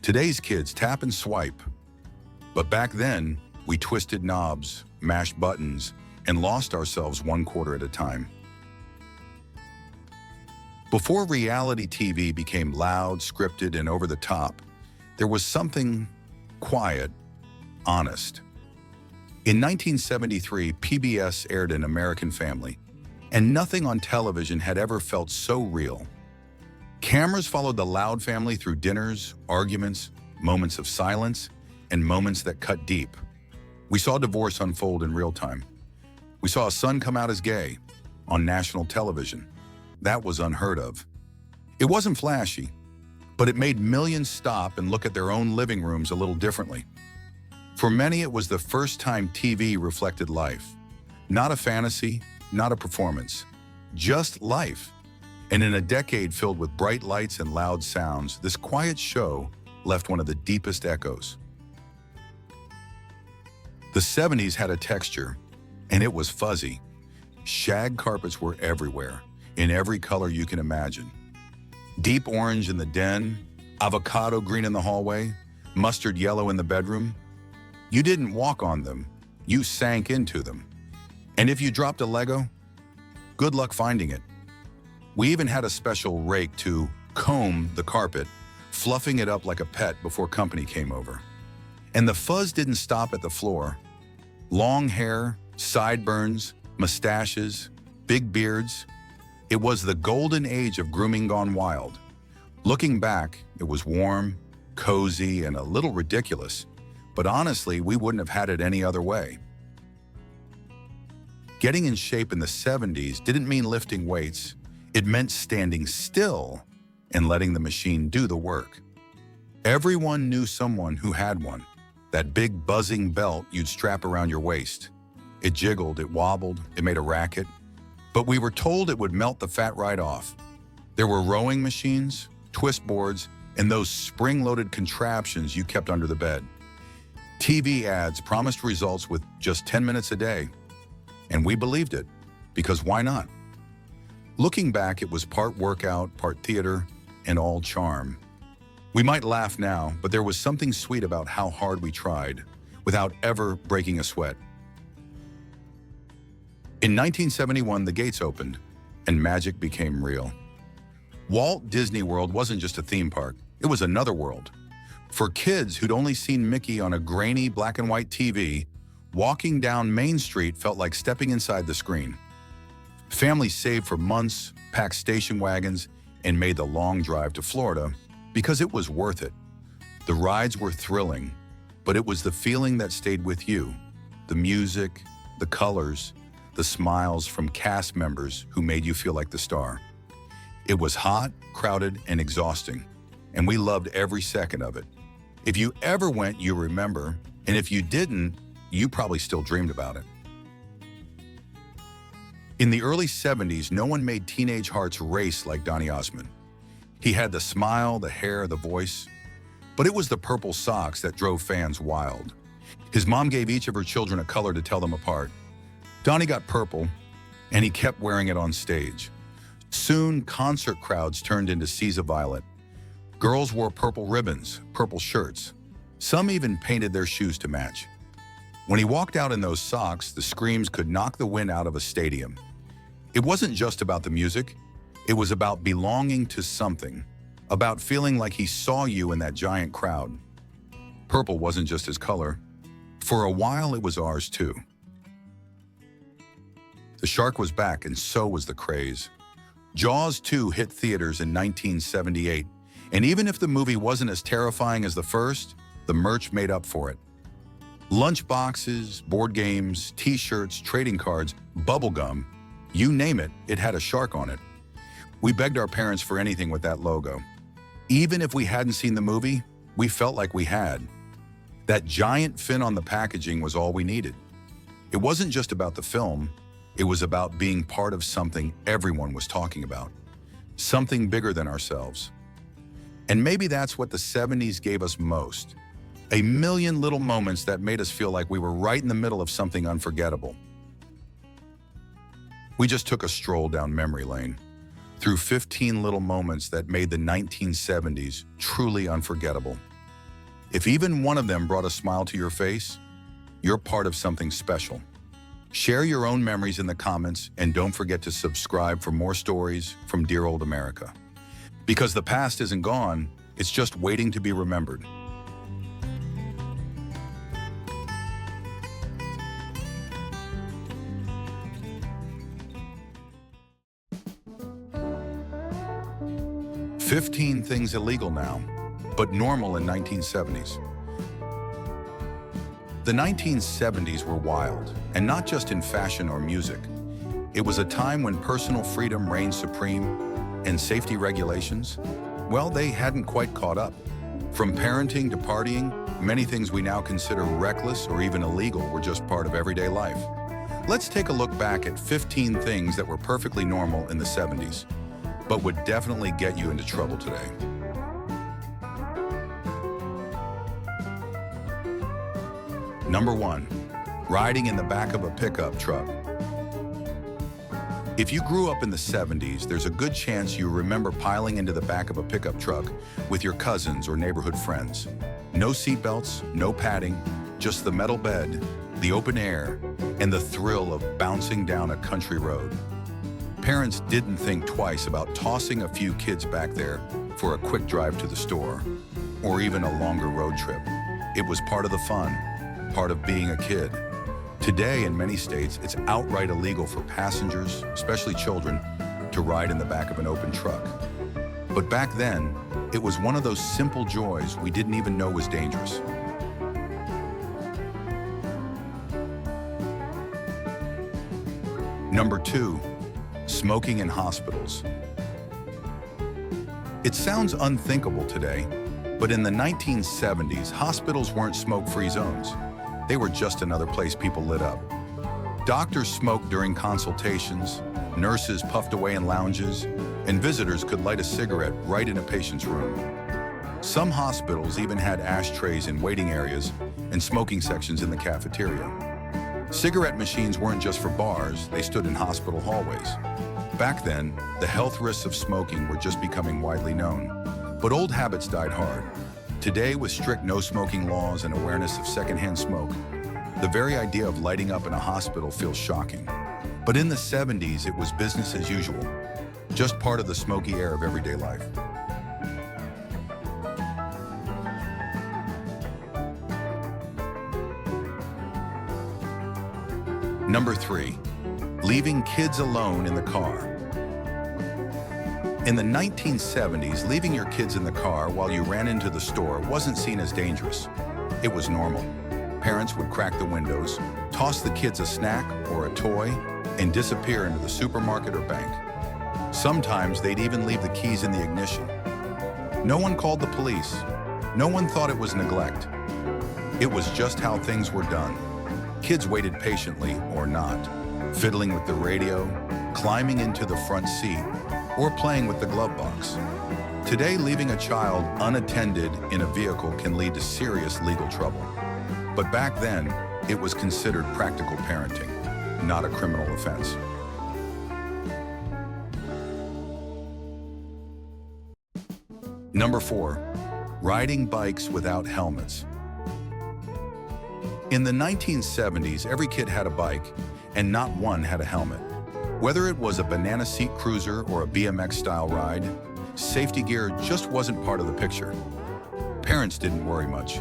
Today's kids tap and swipe. But back then, we twisted knobs, mashed buttons, and lost ourselves one quarter at a time. Before reality TV became loud, scripted, and over the top, there was something quiet, honest. In 1973, PBS aired An American Family, and nothing on television had ever felt so real. Cameras followed the Loud family through dinners, arguments, moments of silence, and moments that cut deep. We saw divorce unfold in real time. We saw a son come out as gay on national television. That was unheard of. It wasn't flashy, but it made millions stop and look at their own living rooms a little differently. For many, it was the first time TV reflected life. Not a fantasy, not a performance, just life. And in a decade filled with bright lights and loud sounds, this quiet show left one of the deepest echoes. The 70s had a texture, and it was fuzzy. Shag carpets were everywhere, in every color you can imagine. Deep orange in the den, avocado green in the hallway, mustard yellow in the bedroom. You didn't walk on them, you sank into them. And if you dropped a Lego, good luck finding it. We even had a special rake to comb the carpet fluffing it up like a pet before company came over. And the fuzz didn't stop at the floor. Long hair, sideburns, mustaches, big beards. It was the golden age of grooming gone wild. Looking back, it was warm, cozy, and a little ridiculous, but honestly, we wouldn't have had it any other way. Getting in shape in the 70s didn't mean lifting weights. It meant standing still and letting the machine do the work. Everyone knew someone who had one, that big buzzing belt you'd strap around your waist. It jiggled, it wobbled, it made a racket, but we were told it would melt the fat right off. There were rowing machines, twist boards, and those spring-loaded contraptions you kept under the bed. TV ads promised results with just 10 minutes a day, and we believed it, because why not? Looking back, it was part workout, part theater, and all charm. We might laugh now, but there was something sweet about how hard we tried, without ever breaking a sweat. In 1971, the gates opened, and magic became real. Walt Disney World wasn't just a theme park, it was another world. For kids who'd only seen Mickey on a grainy black and white TV, walking down Main Street felt like stepping inside the screen. Families saved for months, packed station wagons, and made the long drive to Florida because it was worth it. The rides were thrilling, but it was the feeling that stayed with you. The music, the colors, the smiles from cast members who made you feel like the star. It was hot, crowded, and exhausting, and we loved every second of it. If you ever went, you remember, and if you didn't, you probably still dreamed about it. In the early 70s, no one made teenage hearts race like Donny Osmond. He had the smile, the hair, the voice, but it was the purple socks that drove fans wild. His mom gave each of her children a color to tell them apart. Donny got purple, and he kept wearing it on stage. Soon, concert crowds turned into seas of violet. Girls wore purple ribbons, purple shirts. Some even painted their shoes to match. When he walked out in those socks, the screams could knock the wind out of a stadium. It wasn't just about the music. It was about belonging to something, about feeling like he saw you in that giant crowd. Purple wasn't just his color. For a while, it was ours too. The shark was back, and so was the craze. Jaws 2 hit theaters in 1978, and even if the movie wasn't as terrifying as the first, the merch made up for it. Lunch boxes, board games, t-shirts, trading cards, bubble gum, you name it, it had a shark on it. We begged our parents for anything with that logo. Even if we hadn't seen the movie, we felt like we had. That giant fin on the packaging was all we needed. It wasn't just about the film, it was about being part of something everyone was talking about. Something bigger than ourselves. And maybe that's what the 70s gave us most. A million little moments that made us feel like we were right in the middle of something unforgettable. We just took a stroll down memory lane, through 15 little moments that made the 1970s truly unforgettable. If even one of them brought a smile to your face, you're part of something special. Share your own memories in the comments, and don't forget to subscribe for more stories from dear old America. Because the past isn't gone, it's just waiting to be remembered. "15 things illegal now, but normal in 1970s. The 1970s were wild, and not just in fashion or music. It was a time when personal freedom reigned supreme, and safety regulations, well, they hadn't quite caught up. From parenting to partying, many things we now consider reckless or even illegal were just part of everyday life. Let's take a look back at 15 things that were perfectly normal in the 70s, but would definitely get you into trouble today. Number 1, riding in the back of a pickup truck. If you grew up in the 70s, there's a good chance you remember piling into the back of a pickup truck with your cousins or neighborhood friends. No seatbelts, no padding, just the metal bed, the open air, and the thrill of bouncing down a country road. Parents didn't think twice about tossing a few kids back there for a quick drive to the store, or even a longer road trip. It was part of the fun, part of being a kid. Today, in many states, it's outright illegal for passengers, especially children, to ride in the back of an open truck. But back then, it was one of those simple joys we didn't even know was dangerous. Number 2, smoking in hospitals. It sounds unthinkable today, but in the 1970s, hospitals weren't smoke-free zones. They were just another place people lit up. Doctors smoked during consultations, nurses puffed away in lounges, and visitors could light a cigarette right in a patient's room. Some hospitals even had ashtrays in waiting areas and smoking sections in the cafeteria. Cigarette machines weren't just for bars, they stood in hospital hallways. Back then, the health risks of smoking were just becoming widely known. But old habits died hard. Today, with strict no-smoking laws and awareness of secondhand smoke, the very idea of lighting up in a hospital feels shocking. But in the 70s, it was business as usual, just part of the smoky air of everyday life. Number 3, leaving kids alone in the car. In the 1970s, leaving your kids in the car while you ran into the store wasn't seen as dangerous. It was normal. Parents would crack the windows, toss the kids a snack or a toy, and disappear into the supermarket or bank. Sometimes they'd even leave the keys in the ignition. No one called the police. No one thought it was neglect. It was just how things were done. Kids waited patiently or not, fiddling with the radio, climbing into the front seat, or playing with the glove box. Today, leaving a child unattended in a vehicle can lead to serious legal trouble. But back then, it was considered practical parenting, not a criminal offense. Number 4, riding bikes without helmets. In the 1970s, every kid had a bike, and not one had a helmet. Whether it was a banana seat cruiser or a BMX-style ride, safety gear just wasn't part of the picture. Parents didn't worry much.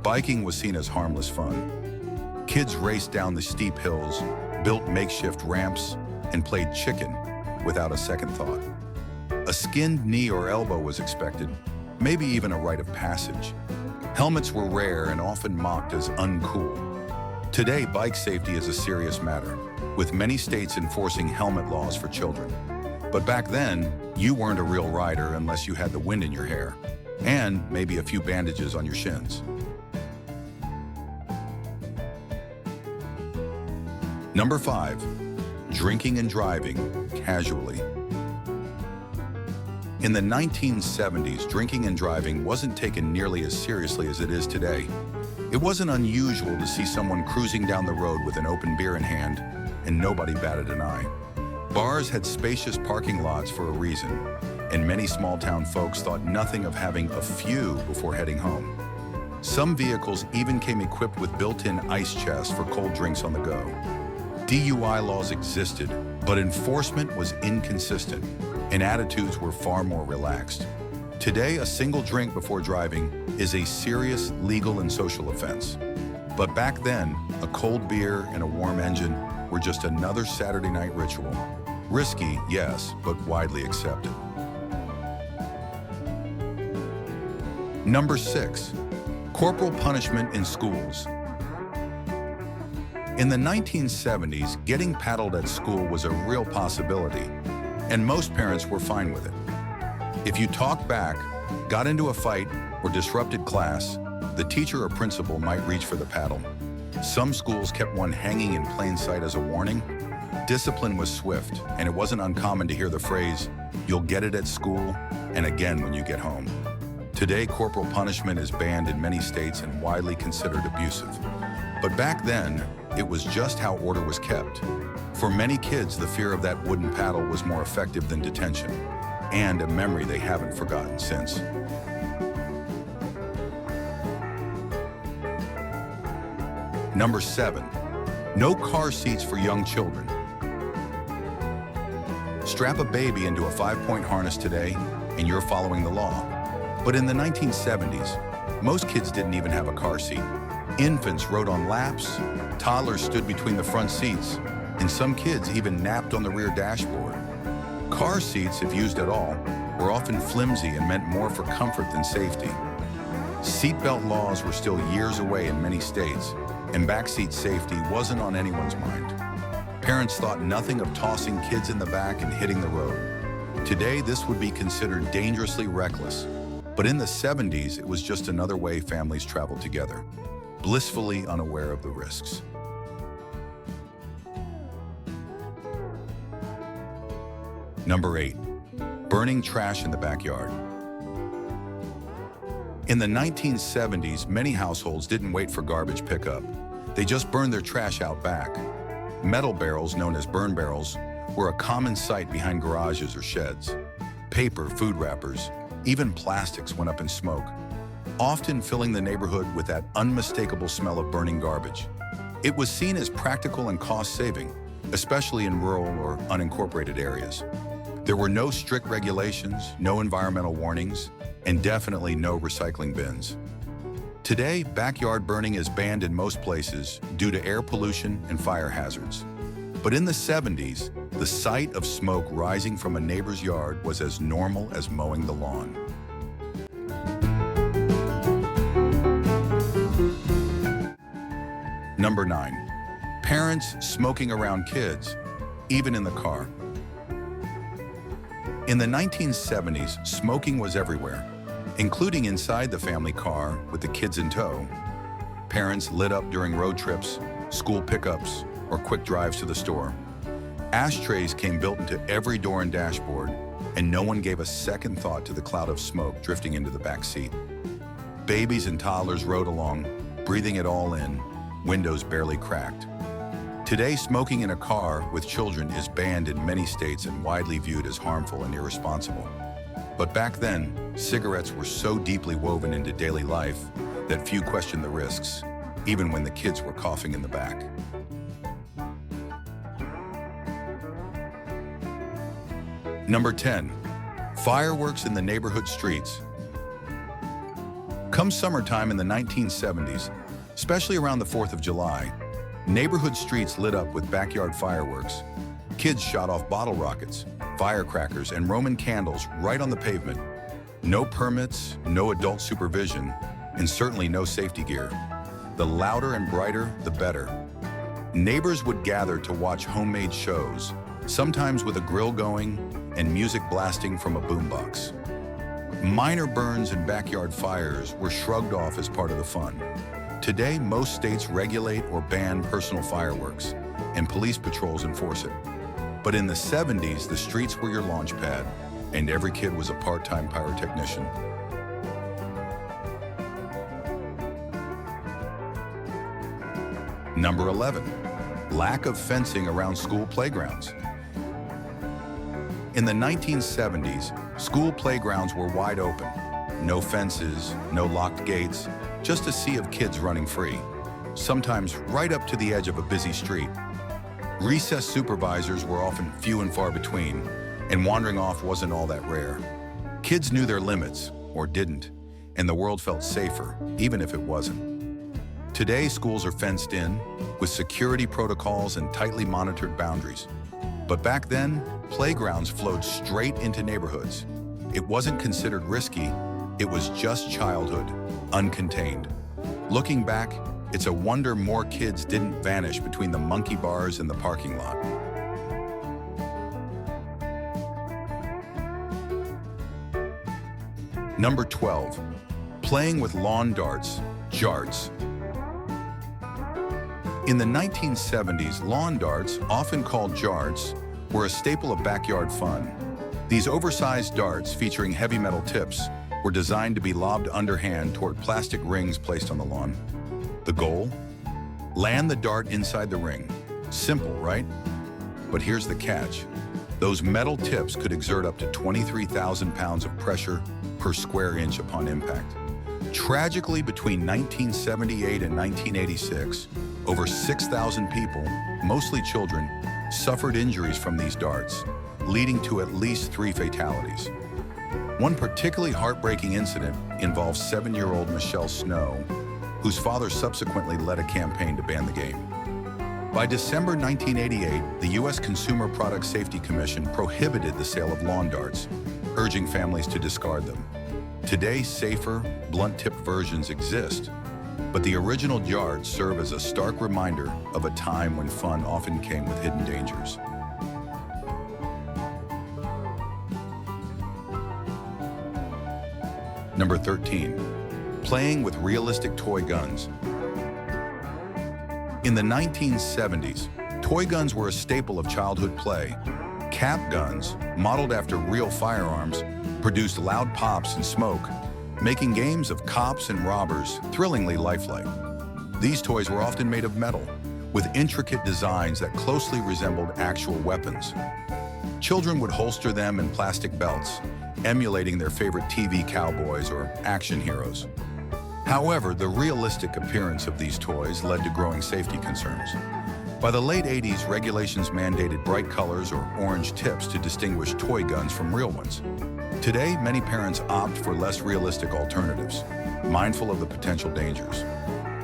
Biking was seen as harmless fun. Kids raced down the steep hills, built makeshift ramps, and played chicken without a second thought. A skinned knee or elbow was expected, maybe even a rite of passage. Helmets were rare and often mocked as uncool. Today, bike safety is a serious matter, with many states enforcing helmet laws for children. But back then, you weren't a real rider unless you had the wind in your hair, and maybe a few bandages on your shins. Number 5, drinking and driving casually. In the 1970s, drinking and driving wasn't taken nearly as seriously as it is today. It wasn't unusual to see someone cruising down the road with an open beer in hand, and nobody batted an eye. Bars had spacious parking lots for a reason, and many small-town folks thought nothing of having a few before heading home. Some vehicles even came equipped with built-in ice chests for cold drinks on the go. DUI laws existed, but enforcement was inconsistent, and attitudes were far more relaxed. Today, a single drink before driving is a serious legal and social offense. But back then, a cold beer and a warm engine were just another Saturday night ritual. Risky, yes, but widely accepted. Number 6, corporal punishment in schools. In the 1970s, getting paddled at school was a real possibility, and most parents were fine with it. If you talked back, got into a fight, or disrupted class, the teacher or principal might reach for the paddle. Some schools kept one hanging in plain sight as a warning. Discipline was swift, and it wasn't uncommon to hear the phrase, "You'll get it at school, and again when you get home." Today, corporal punishment is banned in many states and widely considered abusive. But back then, it was just how order was kept. For many kids, the fear of that wooden paddle was more effective than detention, and a memory they haven't forgotten since. Number 7, no car seats for young children. Strap a baby into a 5-point harness today, and you're following the law. But in the 1970s, most kids didn't even have a car seat. Infants rode on laps, toddlers stood between the front seats, and some kids even napped on the rear dashboard. Car seats, if used at all, were often flimsy and meant more for comfort than safety. Seatbelt laws were still years away in many states, and backseat safety wasn't on anyone's mind. Parents thought nothing of tossing kids in the back and hitting the road. Today, this would be considered dangerously reckless, but in the 70s, it was just another way families traveled together, blissfully unaware of the risks. Number 8, burning trash in the backyard. In the 1970s, many households didn't wait for garbage pickup. They just burned their trash out back. Metal barrels, known as burn barrels, were a common sight behind garages or sheds. Paper, food wrappers, even plastics went up in smoke, often filling the neighborhood with that unmistakable smell of burning garbage. It was seen as practical and cost-saving, especially in rural or unincorporated areas. There were no strict regulations, no environmental warnings, and definitely no recycling bins. Today, backyard burning is banned in most places due to air pollution and fire hazards. But in the 70s, the sight of smoke rising from a neighbor's yard was as normal as mowing the lawn. Number 9, parents smoking around kids, even in the car. In the 1970s, smoking was everywhere, including inside the family car with the kids in tow. Parents lit up during road trips, school pickups, or quick drives to the store. Ashtrays came built into every door and dashboard, and no one gave a second thought to the cloud of smoke drifting into the back seat. Babies and toddlers rode along, breathing it all in, windows barely cracked. Today, smoking in a car with children is banned in many states and widely viewed as harmful and irresponsible. But back then, cigarettes were so deeply woven into daily life that few questioned the risks, even when the kids were coughing in the back. Number 10, fireworks in the neighborhood streets. Come summertime in the 1970s, especially around the 4th of July, neighborhood streets lit up with backyard fireworks. Kids shot off bottle rockets, firecrackers, and Roman candles right on the pavement. No permits, no adult supervision, and certainly no safety gear. The louder and brighter, the better. Neighbors would gather to watch homemade shows, sometimes with a grill going and music blasting from a boombox. Minor burns and backyard fires were shrugged off as part of the fun. Today, most states regulate or ban personal fireworks, and police patrols enforce it. But in the 70s, the streets were your launch pad, and every kid was a part-time pyrotechnician. Number 11, lack of fencing around school playgrounds. In the 1970s, school playgrounds were wide open. No fences, no locked gates, just a sea of kids running free, sometimes right up to the edge of a busy street. Recess supervisors were often few and far between, and wandering off wasn't all that rare. Kids knew their limits, or didn't, and the world felt safer, even if it wasn't. Today, schools are fenced in, with security protocols and tightly monitored boundaries. But back then, playgrounds flowed straight into neighborhoods. It wasn't considered risky, it was just childhood, uncontained. Looking back, it's a wonder more kids didn't vanish between the monkey bars and the parking lot. Number 12, playing with lawn darts, jarts. In the 1970s, lawn darts, often called jarts, were a staple of backyard fun. These oversized darts, featuring heavy metal tips, were designed to be lobbed underhand toward plastic rings placed on the lawn. The goal? Land the dart inside the ring. Simple, right? But here's the catch. Those metal tips could exert up to 23,000 pounds of pressure per square inch upon impact. Tragically, between 1978 and 1986, over 6,000 people, mostly children, suffered injuries from these darts, leading to at least 3 fatalities. One particularly heartbreaking incident involves 7-year-old Michelle Snow, whose father subsequently led a campaign to ban the game. By December 1988, the U.S. Consumer Product Safety Commission prohibited the sale of lawn darts, urging families to discard them. Today, safer, blunt-tipped versions exist, but the original darts serve as a stark reminder of a time when fun often came with hidden dangers. Number 13. Playing with realistic toy guns. In the 1970s, toy guns were a staple of childhood play. Cap guns, modeled after real firearms, produced loud pops and smoke, making games of cops and robbers thrillingly lifelike. These toys were often made of metal, with intricate designs that closely resembled actual weapons. Children would holster them in plastic belts, emulating their favorite TV cowboys or action heroes. However, the realistic appearance of these toys led to growing safety concerns. By the late 80s, regulations mandated bright colors or orange tips to distinguish toy guns from real ones. Today, many parents opt for less realistic alternatives, mindful of the potential dangers.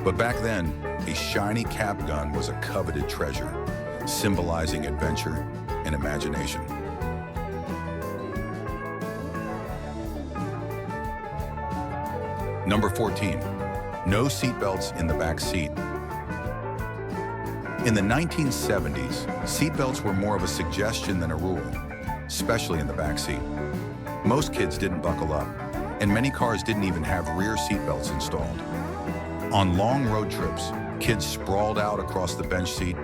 But back then, a shiny cap gun was a coveted treasure, symbolizing adventure and imagination. Number 14. No seatbelts in the back seat. In the 1970s, seatbelts were more of a suggestion than a rule, especially in the back seat. Most kids didn't buckle up, and many cars didn't even have rear seatbelts installed. On long road trips, kids sprawled out across the bench seat,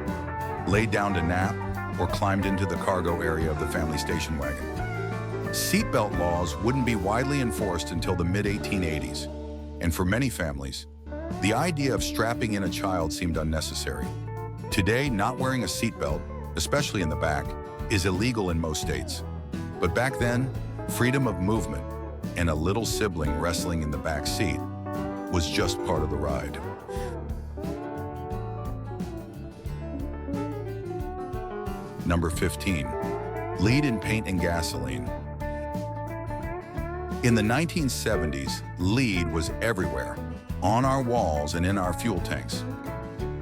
laid down to nap, or climbed into the cargo area of the family station wagon. Seatbelt laws wouldn't be widely enforced until the mid-1880s, and for many families, the idea of strapping in a child seemed unnecessary. Today, not wearing a seatbelt, especially in the back, is illegal in most states. But back then, freedom of movement and a little sibling wrestling in the back seat was just part of the ride. Number 15. Lead in paint and gasoline. In the 1970s, lead was everywhere, on our walls and in our fuel tanks.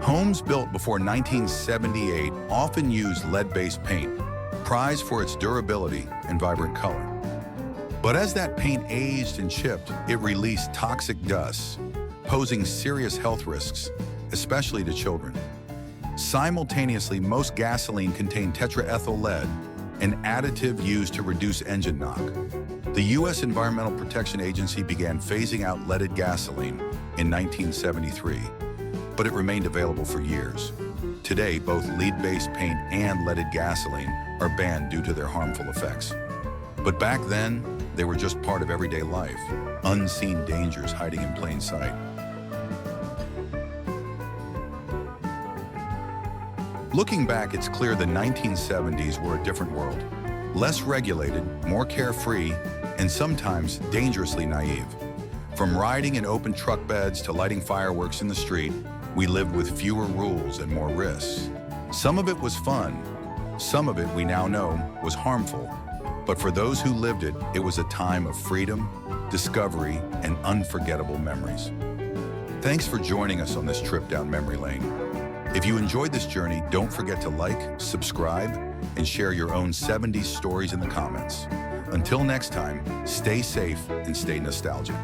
Homes built before 1978 often used lead-based paint, prized for its durability and vibrant color. But as that paint aged and chipped, it released toxic dust, posing serious health risks, especially to children. Simultaneously, most gasoline contained tetraethyl lead, an additive used to reduce engine knock. The U.S. Environmental Protection Agency began phasing out leaded gasoline in 1973, but it remained available for years. Today, both lead-based paint and leaded gasoline are banned due to their harmful effects. But back then, they were just part of everyday life, unseen dangers hiding in plain sight. Looking back, it's clear the 1970s were a different world. Less regulated, more carefree, and sometimes dangerously naive. From riding in open truck beds to lighting fireworks in the street, we lived with fewer rules and more risks. Some of it was fun. Some of it, we now know, was harmful. But for those who lived it, it was a time of freedom, discovery, and unforgettable memories. Thanks for joining us on this trip down memory lane. If you enjoyed this journey, don't forget to like, subscribe, and share your own 70s stories in the comments. Until next time, stay safe and stay nostalgic.